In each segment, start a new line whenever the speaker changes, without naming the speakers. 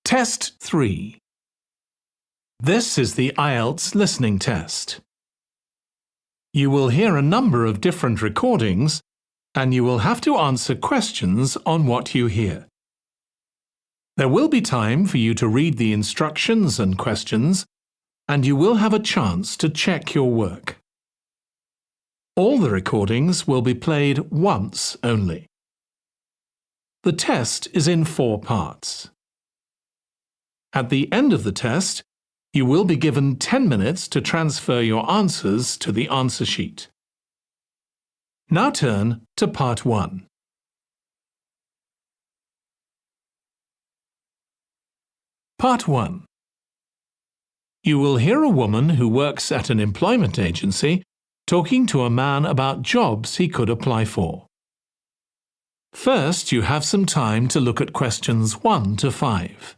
Test 3. This is the IELTS listening test. You will hear a number of different recordings and you will have to answer questions on what you hear. There will be time for you to read the instructions and questions, and you will have a chance to check your work. All the recordings will be played once only. The test is in 4 parts. At the end of the test, you will be given 10 minutes to transfer your answers to the answer sheet. Now turn to Part 1. Part 1. You will hear a woman who works at an employment agency talking to a man about jobs he could apply for. First, you have some time to look at questions 1 to 5.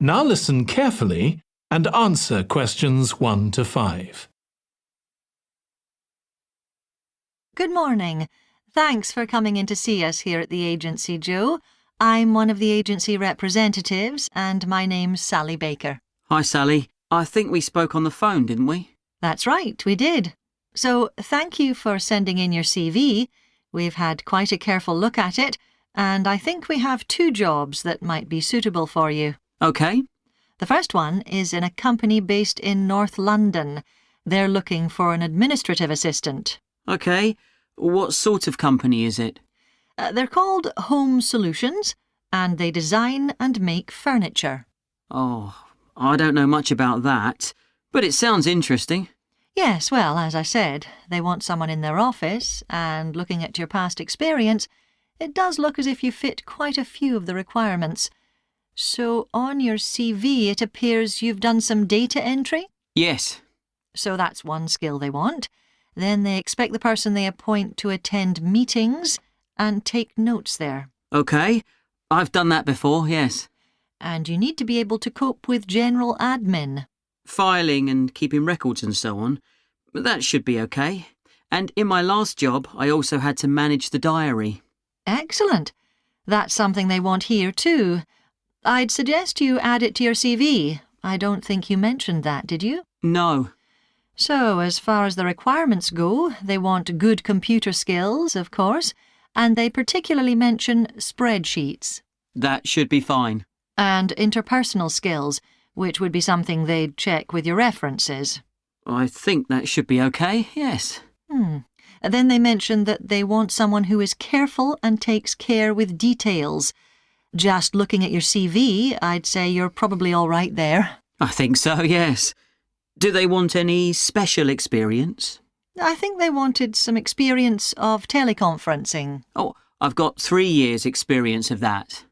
Now listen carefully and answer questions 1 to 5.
Good morning. Thanks for coming in to see us here at the agency, Joe. I'm one of the agency representatives and my name's Sally Baker.
Hi, Sally. I think we spoke on the phone, didn't we?
That's right, we did. So thank you for sending in your CV. We've had quite a careful look at it, and I think we have 2 jobs that might be suitable for you.
OK.
The first one is in a company based in North London. They're looking for an administrative assistant.
OK. What sort of company is it?
They're called Home Solutions, and they design and make furniture.
Oh, I don't know much about that, but it sounds interesting.
Yes, well, as I said, they want someone in their office, and looking at your past experience, it does look as if you fit quite a few of the requirements. So on your CV it appears you've done some data entry?
Yes.
So that's one skill they want. Then they expect the person they appoint to attend meetings and take notes there.
OK. I've done that before, yes.
And you need to be able to cope with general admin.
Filing and keeping records and so on. That should be OK. And in my last job, I also had to manage the diary.
Excellent. That's something they want here too. I'd suggest you add it to your CV. I don't think you mentioned that, did you?
No.
So, as far as the requirements go, they want good computer skills, of course, and they particularly mention spreadsheets.
That should be fine.
And interpersonal skills, which would be something they'd check with your references.
I think that should be OK, yes.
Then they mention that they want someone who is careful and takes care with details. Just looking at your CV, I'd say you're probably all right there.
I think so, yes. Do they want any special experience?
I think they wanted some experience of teleconferencing.
Oh, I've got 3 years' experience of that.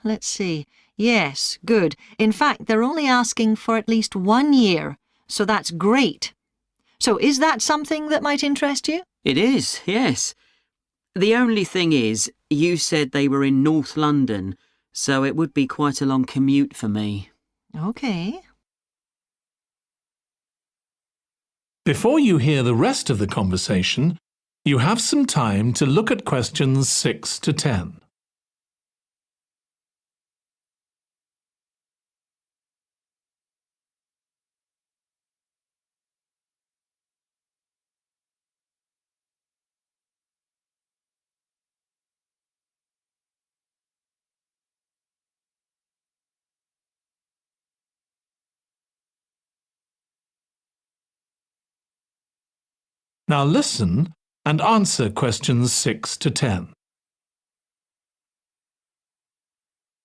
Let's see. Yes, good. In fact, they're only asking for at least 1 year, so that's great. So is that something that might interest you?
It is, yes. The only thing is, you said they were in North London, so it would be quite a long commute for me.
OK.
Before you hear the rest of the conversation, you have some time to look at questions 6 to 10. Now listen and answer questions 6 to 10.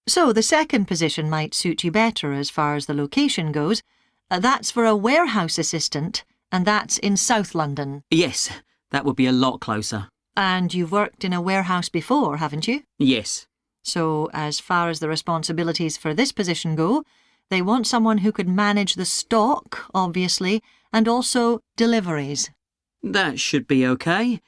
So the second position might suit you better as far as the location goes. That's for a warehouse assistant, and that's in South London.
Yes, that would be a lot closer.
And you've worked in a warehouse before, haven't you?
Yes.
So as far as the responsibilities for this position go, they want someone who could manage the stock, obviously, and also deliveries.
That should be okay.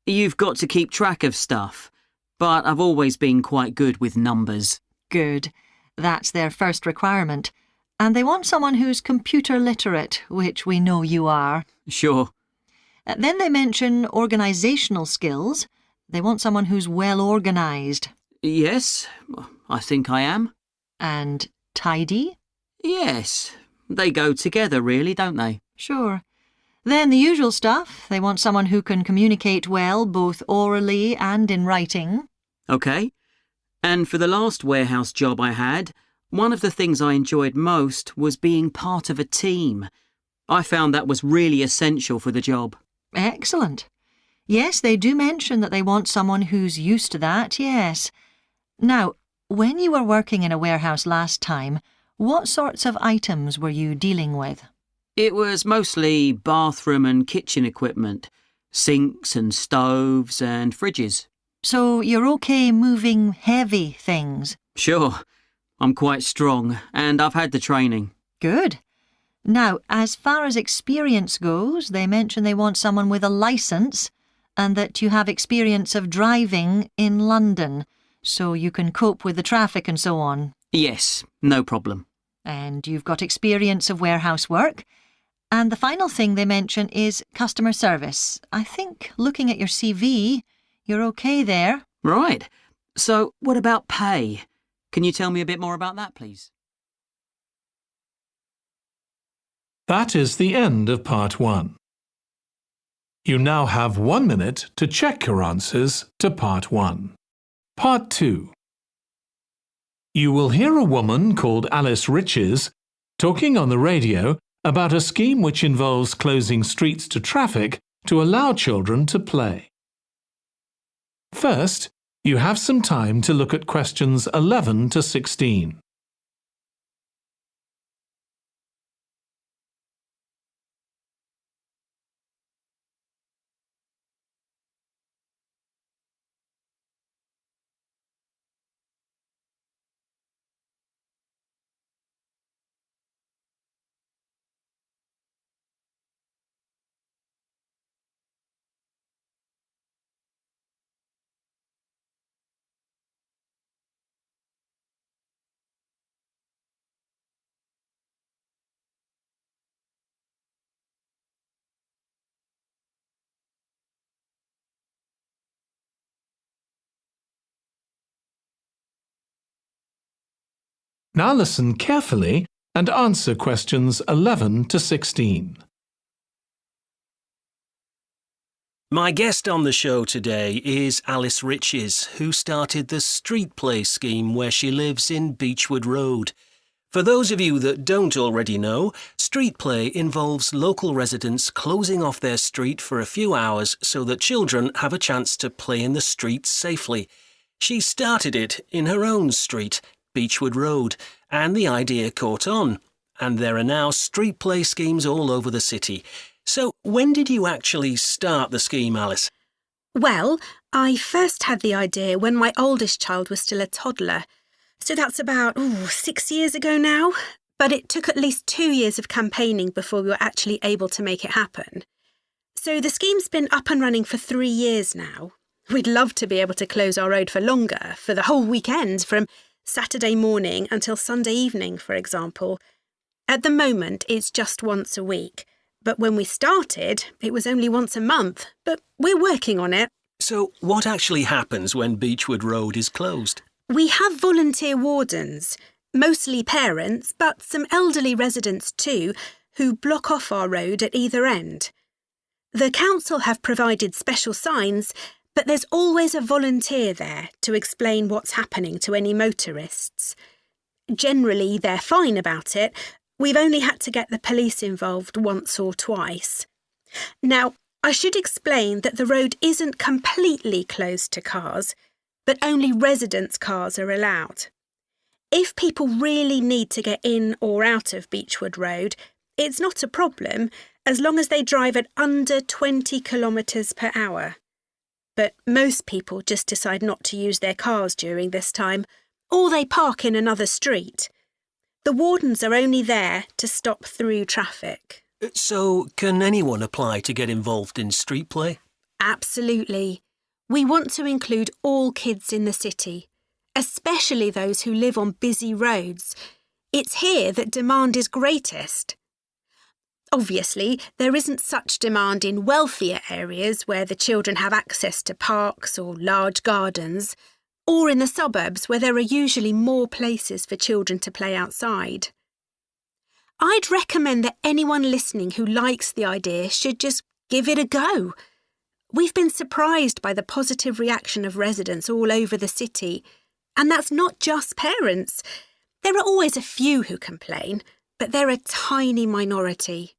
You've got to keep track of stuff, but I've always been quite good with numbers.
Good. That's their first requirement. And they want someone who's computer literate, which we know you are.
Sure.
Then they mention organisational skills. They want someone who's well organised.
Yes, I think I am.
And tidy?
Yes, they go together really, don't they?
Sure. Then the usual stuff. They want someone who can communicate well, both orally and in writing.
Okay. And for the last warehouse job I had, one of the things I enjoyed most was being part of a team. I found that was really essential for the job.
Excellent. Yes, they do mention that they want someone who's used to that, yes. Now, when you were working in a warehouse last time, what sorts of items were you dealing with?
It was mostly bathroom and kitchen equipment, sinks and stoves and fridges.
So you're okay moving heavy things?
Sure, I'm quite strong and I've had the training.
Good. Now, as far as experience goes, they mention they want someone with a licence and that you have experience of driving in London, so you can cope with the traffic and so on.
Yes, no problem.
And you've got experience of warehouse work. And the final thing they mention is customer service. I think, looking at your CV, you're okay there.
Right. So, what about pay? Can you tell me a bit more about that, please?
That is the end of part 1. You now have 1 minute to check your answers to part 1. Part 2. You will hear a woman called Alice Riches talking on the radio about a scheme which involves closing streets to traffic to allow children to play. First, you have some time to look at questions 11 to 16. Now listen carefully and answer questions 11 to 16.
My guest on the show today is Alice Riches, who started the street play scheme where she lives in Beechwood Road. For those of you that don't already know, street play involves local residents closing off their street for a few hours so that children have a chance to play in the street safely. She started it in her own street, Beechwood Road, and the idea caught on. And there are now street play schemes all over the city. So when did you actually start the scheme, Alice?
Well, I first had the idea when my oldest child was still a toddler. So that's about 6 years ago now. But it took at least 2 years of campaigning before we were actually able to make it happen. So the scheme's been up and running for 3 years now. We'd love to be able to close our road for longer, for the whole weekend, from Saturday morning until Sunday evening, for example. At the moment, it's just once a week. But when we started, it was only once a month. But we're working on it.
So what actually happens when Beechwood Road is closed?
We have volunteer wardens, mostly parents, but some elderly residents too, who block off our road at either end. The council have provided special signs, but there's always a volunteer there to explain what's happening to any motorists. Generally, they're fine about it. We've only had to get the police involved once or twice. Now, I should explain that the road isn't completely closed to cars, but only residents' cars are allowed. If people really need to get in or out of Beechwood Road, it's not a problem as long as they drive at under 20 kilometres per hour. But most people just decide not to use their cars during this time, or they park in another street. The wardens are only there to stop through traffic,
So, can anyone apply to get involved in street play?
Absolutely. We want to include all kids in the city, especially those who live on busy roads. It's here that demand is greatest. Obviously, there isn't such demand in wealthier areas where the children have access to parks or large gardens, or in the suburbs where there are usually more places for children to play outside. I'd recommend that anyone listening who likes the idea should just give it a go. We've been surprised by the positive reaction of residents all over the city, and that's not just parents. There are always a few who complain, but they're a tiny minority.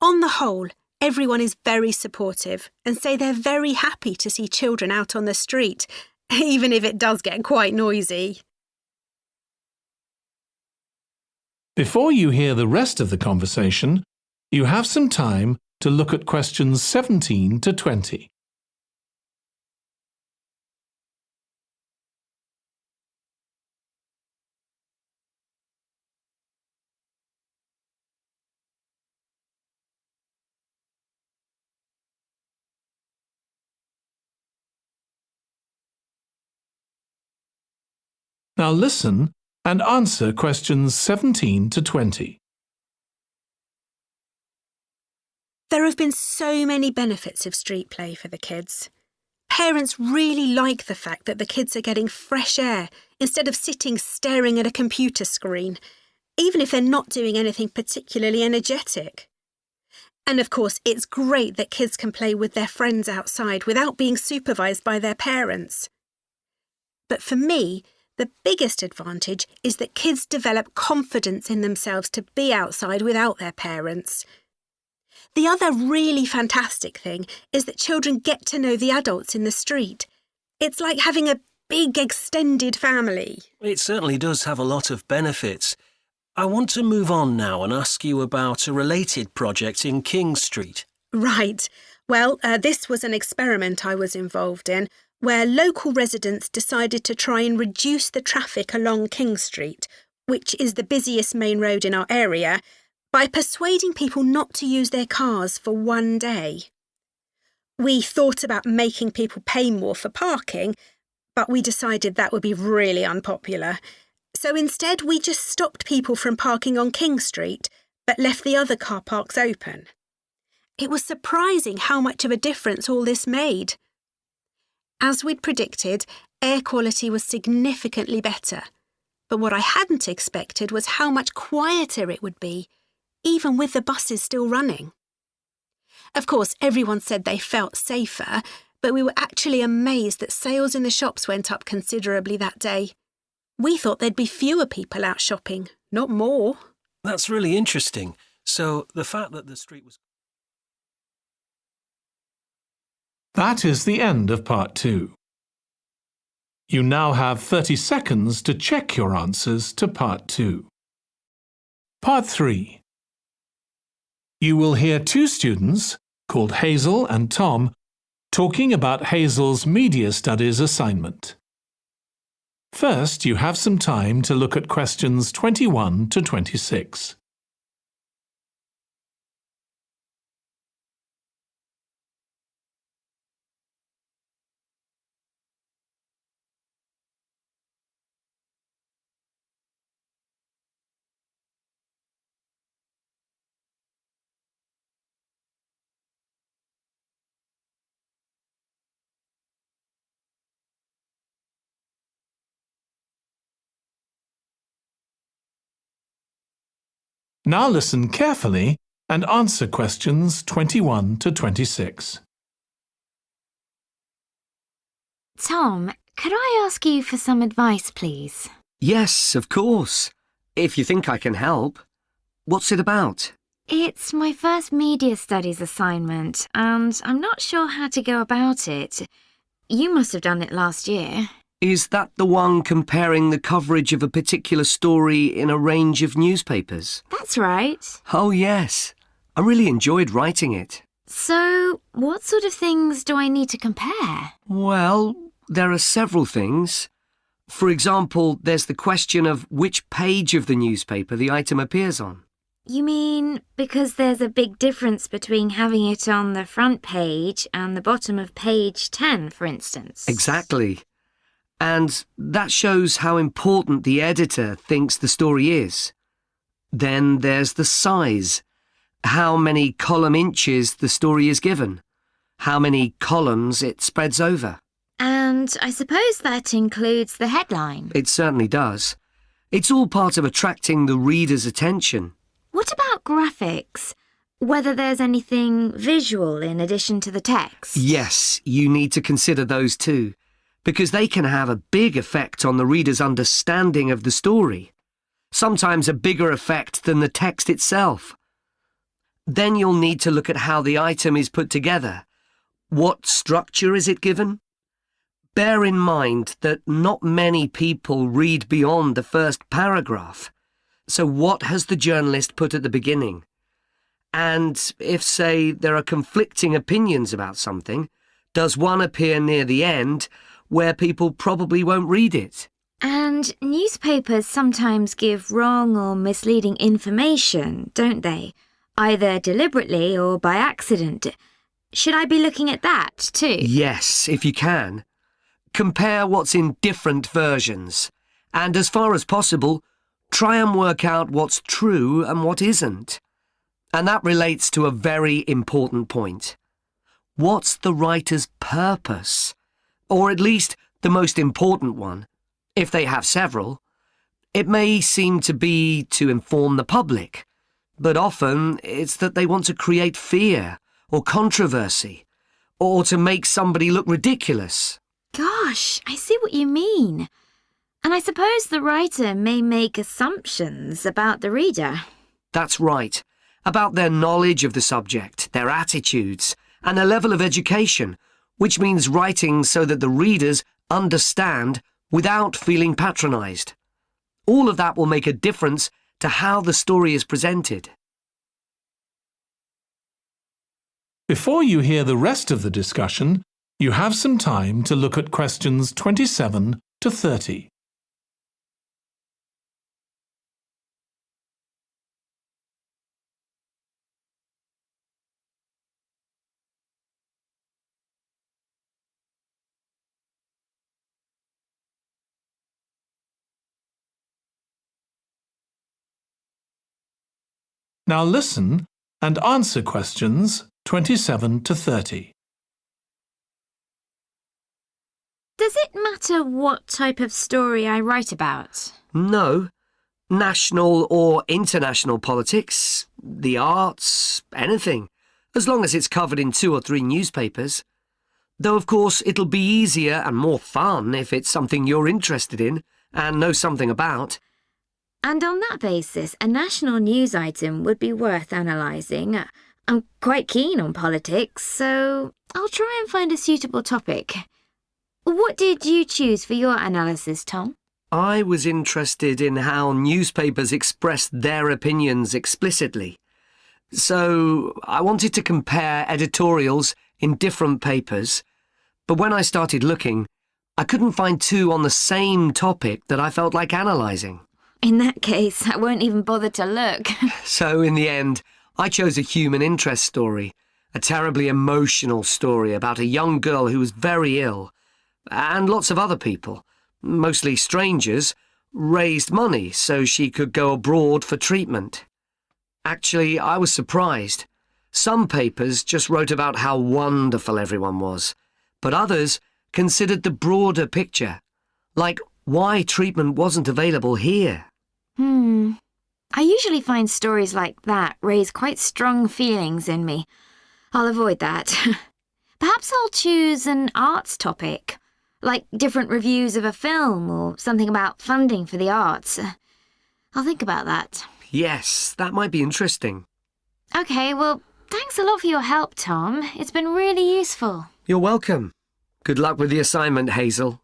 On the whole, everyone is very supportive and say they're very happy to see children out on the street, even if it does get quite noisy.
Before you hear the rest of the conversation, you have some time to look at questions 17 to 20. Now listen and answer questions 17 to 20.
There have been so many benefits of street play for the kids. Parents really like the fact that the kids are getting fresh air instead of sitting staring at a computer screen, even if they're not doing anything particularly energetic. And of course, it's great that kids can play with their friends outside without being supervised by their parents. But for me, the biggest advantage is that kids develop confidence in themselves to be outside without their parents. The other really fantastic thing is that children get to know the adults in the street. It's like having a big extended family.
It certainly does have a lot of benefits. I want to move on now and ask you about a related project in King Street.
Right. Well, this was an experiment I was involved in, where local residents decided to try and reduce the traffic along King Street, which is the busiest main road in our area, by persuading people not to use their cars for one day. We thought about making people pay more for parking, but we decided that would be really unpopular. So instead, we just stopped people from parking on King Street, but left the other car parks open. It was surprising how much of a difference all this made. As we'd predicted, air quality was significantly better. But what I hadn't expected was how much quieter it would be, even with the buses still running. Of course, everyone said they felt safer, but we were actually amazed that sales in the shops went up considerably that day. We thought there'd be fewer people out shopping, not more.
That's really interesting. So, the fact that the street was...
That is the end of part 2. You now have 30 seconds to check your answers to part 2. Part 3. You will hear two students, called Hazel and Tom, talking about Hazel's media studies assignment. First, you have some time to look at questions 21 to 26. Now listen carefully and answer questions 21 to 26.
Tom, could I ask you for some advice, please?
Yes, of course. If you think I can help. What's it about?
It's my first media studies assignment, and I'm not sure how to go about it. You must have done it last year.
Is that the one comparing the coverage of a particular story in a range of newspapers?
That's right.
Oh, yes. I really enjoyed writing it.
So, what sort of things do I need to compare?
Well, there are several things. For example, there's the question of which page of the newspaper the item appears on.
You mean because there's a big difference between having it on the front page and the bottom of page 10, for instance?
Exactly. And that shows how important the editor thinks the story is. Then there's the size. How many column inches the story is given. How many columns it spreads over.
And I suppose that includes the headline.
It certainly does. It's all part of attracting the reader's attention.
What about graphics? Whether there's anything visual in addition to the text?
Yes, you need to consider those too, because they can have a big effect on the reader's understanding of the story. Sometimes a bigger effect than the text itself. Then you'll need to look at how the item is put together. What structure is it given? Bear in mind that not many people read beyond the first paragraph. So what has the journalist put at the beginning? And if, say, there are conflicting opinions about something, does one appear near the end where people probably won't read it?
And newspapers sometimes give wrong or misleading information, don't they? Either deliberately or by accident. Should I be looking at that too?
Yes, if you can. Compare what's in different versions. And as far as possible, try and work out what's true and what isn't. And that relates to a very important point. What's the writer's purpose? Or at least the most important one, if they have several. It may seem to be to inform the public, but often it's that they want to create fear or controversy, or to make somebody look ridiculous.
Gosh, I see what you mean. And I suppose the writer may make assumptions about the reader.
That's right. About their knowledge of the subject, their attitudes, and their level of education, which means writing so that the readers understand without feeling patronised. All of that will make a difference to how the story is presented.
Before you hear the rest of the discussion, you have some time to look at questions 27 to 30. Now listen and answer questions 27 to 30.
Does it matter what type of story I write about?
No. National or international politics, the arts, anything, as long as it's covered in 2 or 3 newspapers. Though, of course, it'll be easier and more fun if it's something you're interested in and know something about.
And on that basis, a national news item would be worth analysing. I'm quite keen on politics, so I'll try and find a suitable topic. What did you choose for your analysis, Tom?
I was interested in how newspapers expressed their opinions explicitly. So I wanted to compare editorials in different papers, but when I started looking, I couldn't find 2 on the same topic that I felt like analysing.
In that case, I won't even bother to look.
So in the end, I chose a human interest story, a terribly emotional story about a young girl who was very ill, and lots of other people, mostly strangers, raised money so she could go abroad for treatment. Actually, I was surprised. Some papers just wrote about how wonderful everyone was, but others considered the broader picture, like why treatment wasn't available here.
I usually find stories like that raise quite strong feelings in me. I'll avoid that. Perhaps I'll choose an arts topic, like different reviews of a film or something about funding for the arts. I'll think about that.
Yes, that might be interesting.
OK, well, thanks a lot for your help, Tom. It's been really useful.
You're welcome. Good luck with the assignment, Hazel.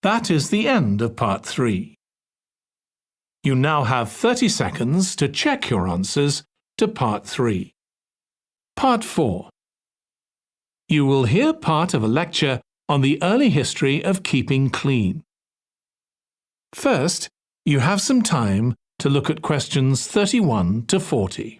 That is the end of part 3. You now have 30 seconds to check your answers to part 3. Part 4. You will hear part of a lecture on the early history of keeping clean. First, You have some time to look at questions 31 to 40.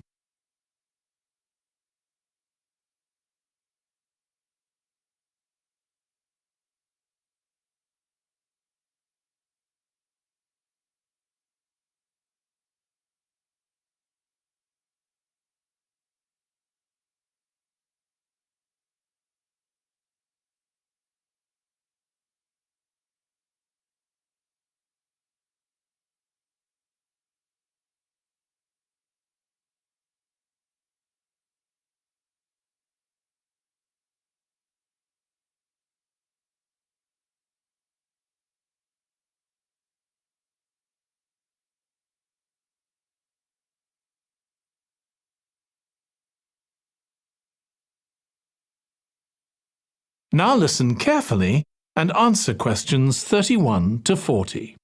Now listen carefully and answer questions 31 to 40.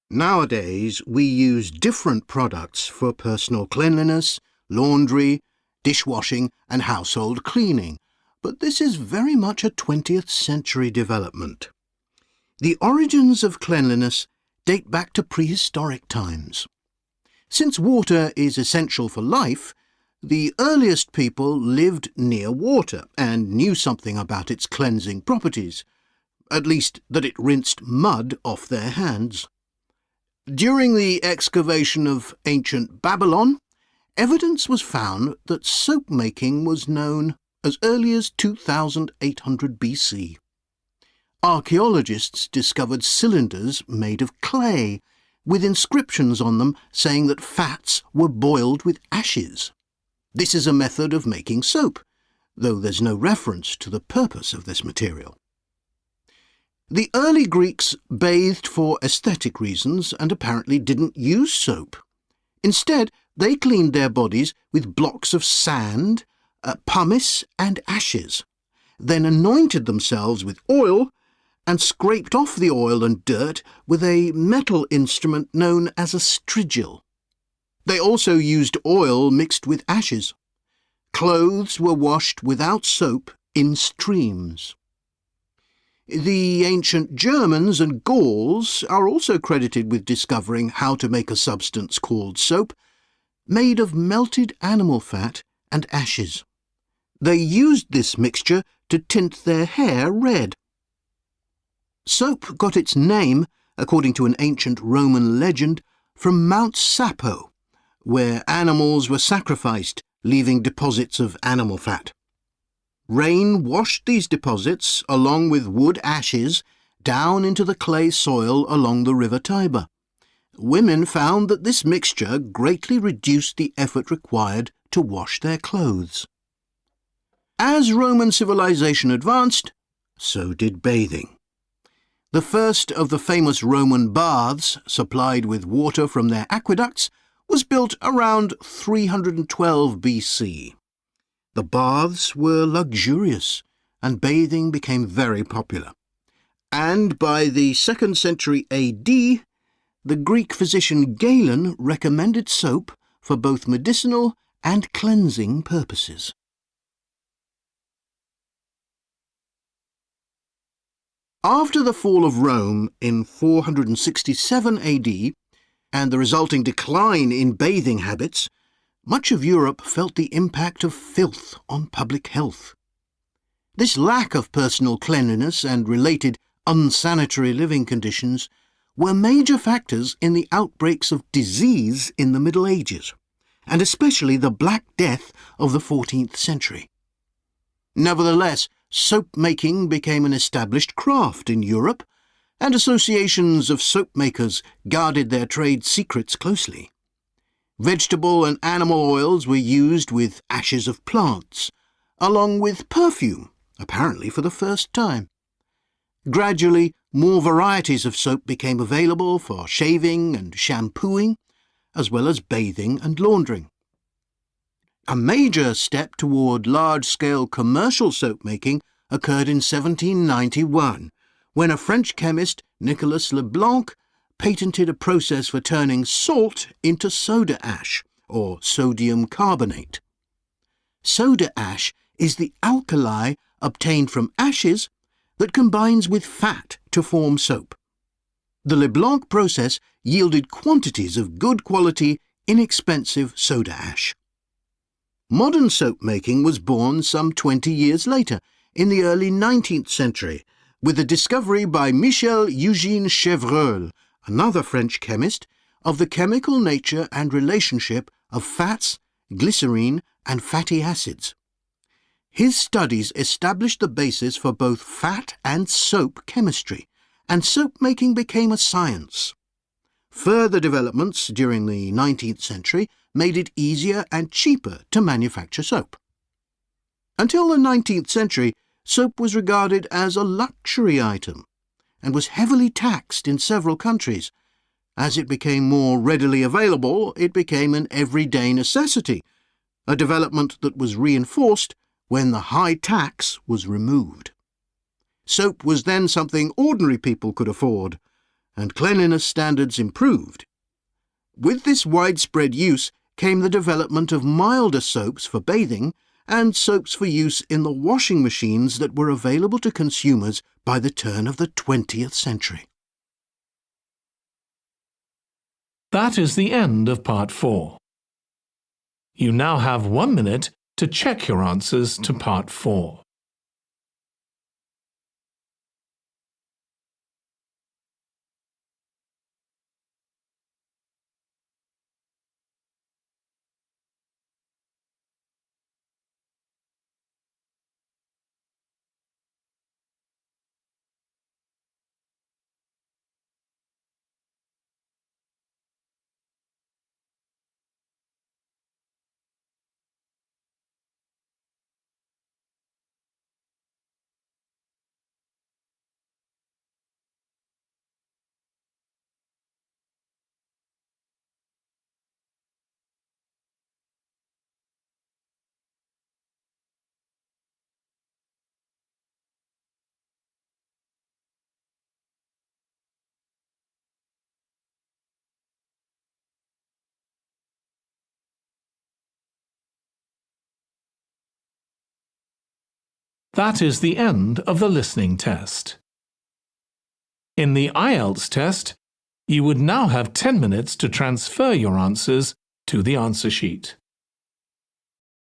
Nowadays, we use different products for personal cleanliness, laundry, dishwashing and household cleaning, but this is very much a 20th century development. The origins of cleanliness date back to prehistoric times. Since water is essential for life, the earliest people lived near water and knew something about its cleansing properties, at least that it rinsed mud off their hands. During the excavation of ancient Babylon, evidence was found that soap making was known as early as 2800 BC. Archaeologists discovered cylinders made of clay, with inscriptions on them saying that fats were boiled with ashes. This is a method of making soap, though there's no reference to the purpose of this material. The early Greeks bathed for aesthetic reasons and apparently didn't use soap. Instead, they cleaned their bodies with blocks of sand, pumice and ashes, then anointed themselves with oil and scraped off the oil and dirt with a metal instrument known as a strigil. They also used oil mixed with ashes. Clothes were washed without soap in streams. The ancient Germans and Gauls are also credited with discovering how to make a substance called soap, made of melted animal fat and ashes. They used this mixture to tint their hair red. Soap got its name, according to an ancient Roman legend, from Mount Sapo, where animals were sacrificed, leaving deposits of animal fat. Rain washed these deposits, along with wood ashes, down into the clay soil along the river Tiber. Women found that this mixture greatly reduced the effort required to wash their clothes. As Roman civilization advanced, so did bathing. The first of the famous Roman baths, supplied with water from their aqueducts, was built around 312 BC. The baths were luxurious, and bathing became very popular. And by the 2nd century AD, the Greek physician Galen recommended soap for both medicinal and cleansing purposes. After the fall of Rome in 467 AD, and the resulting decline in bathing habits, much of Europe felt the impact of filth on public health. This lack of personal cleanliness and related unsanitary living conditions were major factors in the outbreaks of disease in the Middle Ages, and especially the Black Death of the 14th century. Nevertheless, soap-making became an established craft in Europe, and associations of soap makers guarded their trade secrets closely. Vegetable and animal oils were used with ashes of plants, along with perfume, apparently for the first time. Gradually, more varieties of soap became available for shaving and shampooing, as well as bathing and laundering. A major step toward large-scale commercial soap making occurred in 1791, when a French chemist, Nicolas Leblanc, patented a process for turning salt into soda ash, or sodium carbonate. Soda ash is the alkali obtained from ashes that combines with fat to form soap. The Leblanc process yielded quantities of good quality, inexpensive soda ash. Modern soap making was born some 20 years later, in the early 19th century, with the discovery by Michel Eugène Chevreul, another French chemist, of the chemical nature and relationship of fats, glycerine and fatty acids. His studies established the basis for both fat and soap chemistry, and soap making became a science. Further developments during the 19th century made it easier and cheaper to manufacture soap. Until the 19th century, soap was regarded as a luxury item and was heavily taxed in several countries. As it became more readily available, it became an everyday necessity, a development that was reinforced when the high tax was removed. Soap was then something ordinary people could afford, and cleanliness standards improved. With this widespread use came the development of milder soaps for bathing and soaps for use in the washing machines that were available to consumers by the turn of the 20th century.
That is the end of Part 4. You now have 1 minute to check your answers to Part 4. That is the end of the listening test. In the IELTS test, you would now have 10 minutes to transfer your answers to the answer sheet.